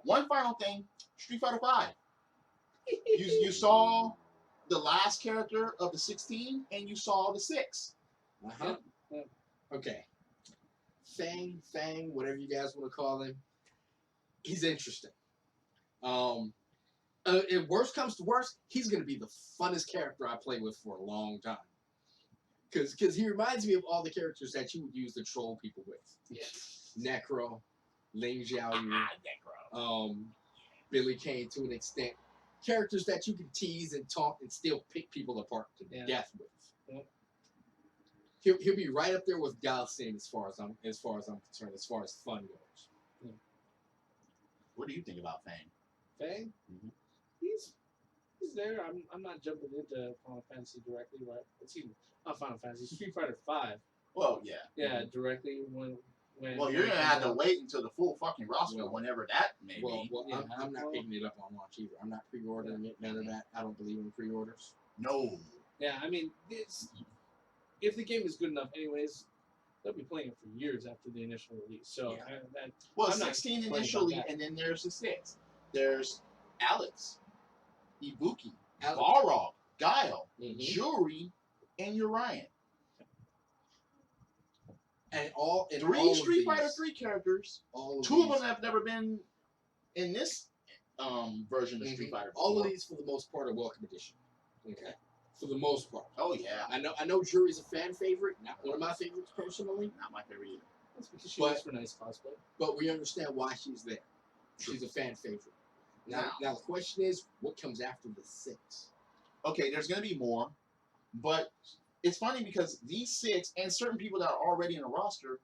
One final thing, Street Fighter V. You saw the last character of the 16, and you saw the 6. Uh-huh. Yeah. Okay. F.A.N.G, whatever you guys want to call him, he's interesting. If worst comes to worst, he's gonna be the funnest character I play with for a long time. Because he reminds me of all the characters that you would use to troll people with. Yes. Necro, Ling Xiaoyu, Billy Kane to an extent. Characters that you can tease and talk and still pick people apart to death with. Yeah. He'll be right up there with Galsing as far as I'm concerned, as far as fun goes. Yeah. What do you think about F.A.N.G? F.A.N.G? Mm-hmm. He's there. I'm not jumping into Final Fantasy directly, right? Not Final Fantasy, Street Fighter V. Well, yeah. Yeah, directly when. Well, you're gonna have to wait until the full fucking roster, whenever that may be. Well, yeah, I'm not picking it up on launch either. I'm not pre-ordering it. None of that. I don't believe in pre-orders. No. Yeah, I mean, if the game is good enough, anyways, they'll be playing it for years after the initial release. So well, 16 initially, and then there's the 6. There's Alex, Ibuki, Balrog, Guile, Juri, and Urian. And three Street Fighter 3 characters. Two of them have never been in this version of Street Fighter 4. All of these, for the most part, are welcome addition. Okay. For the most part. Oh yeah. I know Juri's a fan favorite. Not one of my favorites personally. Not my favorite either. That's because she makes for nice cosplay. But we understand why she's there. She's a fan favorite. Now the question is, what comes after the 6? Okay, there's gonna be more, but it's funny because these 6 and certain people that are already in the roster,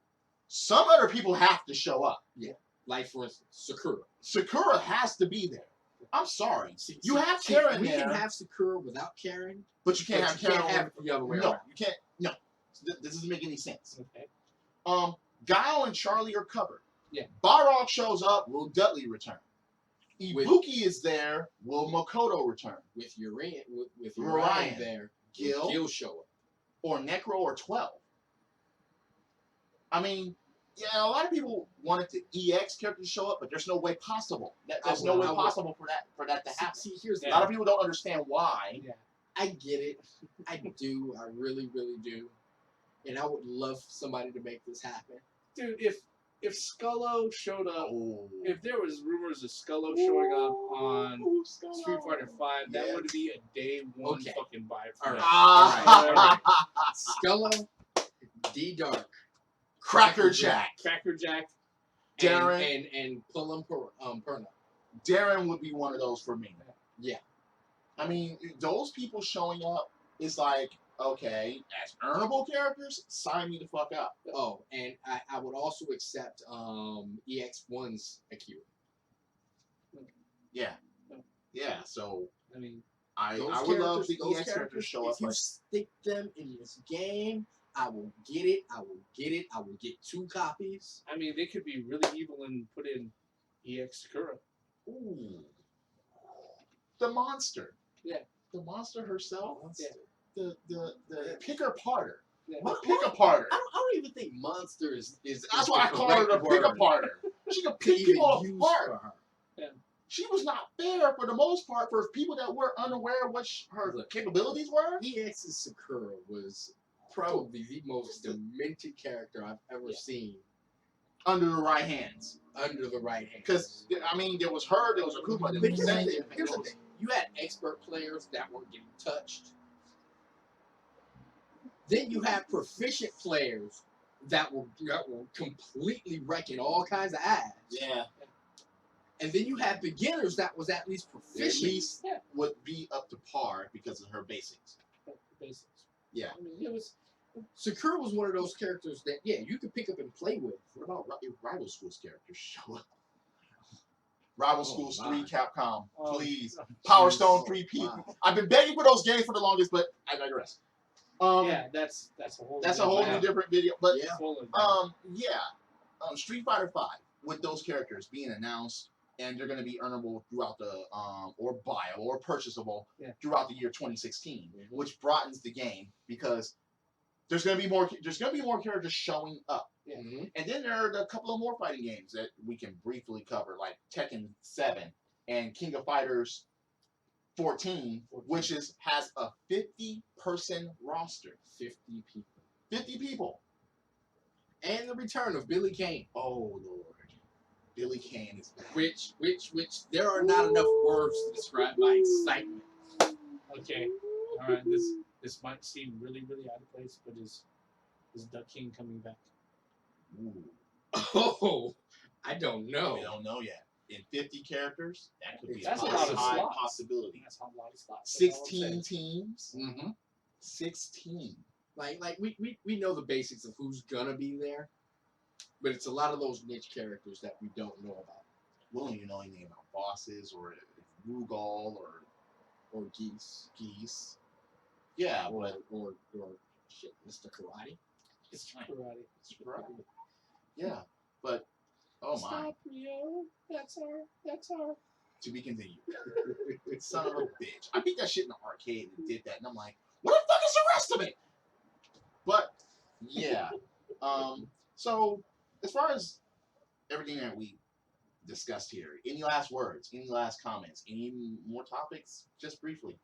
some other people have to show up. Yeah. Like for instance, Sakura. Sakura has to be there. I'm sorry. You have Karen we there. We can have Sakura without Karen. But you can't have Karen. You can't have it the other way around. You can't. No. This doesn't make any sense. Okay. Guile and Charlie are covered. Yeah. Balrog shows up. Will Dudley return? Ibuki is there. Will Makoto return? With Urian there, Gil show up. Or Necro or 12. I mean, yeah, a lot of people wanted the EX character to show up, but there's no way possible. There's no way possible for that to happen. See, here's a lot of people don't understand why. Yeah. I get it. I do. I really, really do. And I would love somebody to make this happen. Dude, if Skullo showed up, if there was rumors of Skullo showing up on Street Fighter V, that would be a day one fucking buy for All right. Skullo, D-Dark, Crackerjack, Darren, and Pullum Perna. Darren would be one of those for me. Yeah. I mean, those people showing up is like, okay, as earnable characters, sign me the fuck up. Oh, and I would also accept EX1's Akira. Yeah. Yeah, so I mean, I would love the EX characters show up. If you stick them in this game, I will get it. I will get 2 copies. I mean, they could be really evil and put in EX Sakura. Ooh. The monster. Yeah. The monster herself. Yeah. The picker-parter. Yeah. The picker-parter. I don't even think monster is That's why I call her the picker-parter. She can pick people apart. Yeah. She was not fair for the most part for people that were unaware of what her capabilities were. EX's Sakura was probably the most demented character I've ever seen. Under the right hands. Under the right hands. Because, I mean, there was her, there was Akuma. But here's the thing. You had expert players that weren't getting touched. Then you have proficient players that were completely wrecking all kinds of ass. Yeah. And then you have beginners that was at least proficient. At least would be up to par because of her basics. Basics. Yeah. I mean, it was. Sakura was one of those characters that, you could pick up and play with. What about if Rival Schools characters show up? Rival Schools 3 Capcom, please. Power Stone 3P. Wow. I've been begging for those games for the longest, but I digress. Yeah, that's a whole new different video. But yeah, Street Fighter V with those characters being announced, and they're going to be earnable throughout the or buyable or purchasable throughout the year 2016, which broadens the game because there's going to be more characters showing up. Yeah. Mm-hmm. And then there are a couple of more fighting games that we can briefly cover, like Tekken 7 and King of Fighters 14, which has a 50-person roster. 50 people. 50 people. And the return of Billy Kane. Oh, Lord. Billy Kane is back. Which, there are not enough words to describe my excitement. Okay. All right. This might seem really, really out of place, but is Duck King coming back? Ooh. Oh, I don't know. We don't know yet. In 50 characters, that could be That's a a lot of high slots. possibility. That's a lot of slots. 16 teams. Mm-hmm. 16. Like we know the basics of who's gonna be there, but it's a lot of those niche characters that we don't know about. We don't even know anything about bosses or Rugal Or Geese. Geese. Yeah, but or shit, Mr. Karate. it's Karate. karate. Yeah, but oh my. Stop, Rio. That's our. To be continued. Son of a bitch. I beat that shit in the arcade and did that, and I'm like, what the fuck is the rest of it? But yeah. So as far as everything that we discussed here, any last words, any last comments, any more topics? Just briefly.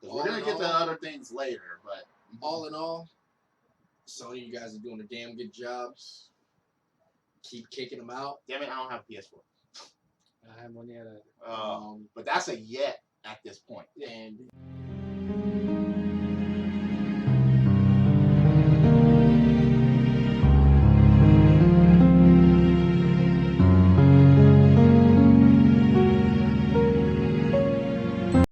Because we're gonna get to other things later, but all in all, some of you guys are doing a damn good job. Keep kicking them out. Damn it, I don't have a PS4. I have one yet. But that's a yet at this point. And